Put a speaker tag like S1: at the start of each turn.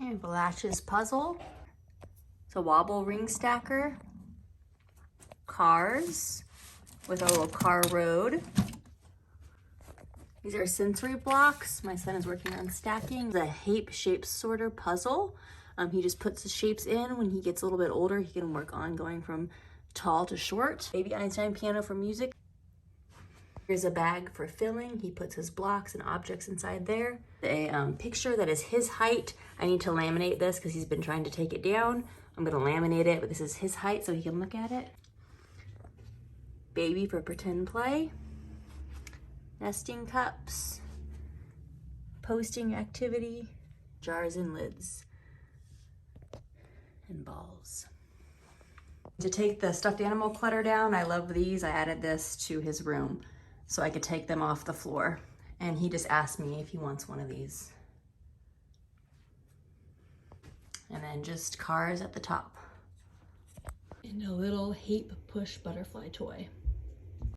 S1: Okay, Latches puzzle. It's a wobble ring stacker. Cars with a little car road. These are sensory blocks. My son is working on stacking. The shape sorter puzzle. He just puts the shapes in. When he gets a little bit older, he can work on going from tall to short. Baby Einstein piano for music. Here's a bag for filling. He puts his blocks and objects inside there. A picture that is his height. I need to laminate this because he's been trying to take it down. I'm gonna laminate it, but this is his height so he can look at it. Baby for pretend play. Nesting cups. Posting activity. Jars and lids. And balls. To take the stuffed animal clutter down, I love these. I added this to his room so I could take them off the floor. And he just asked me if he wants one of these. And then just cars at the top. And a little Hape push butterfly toy.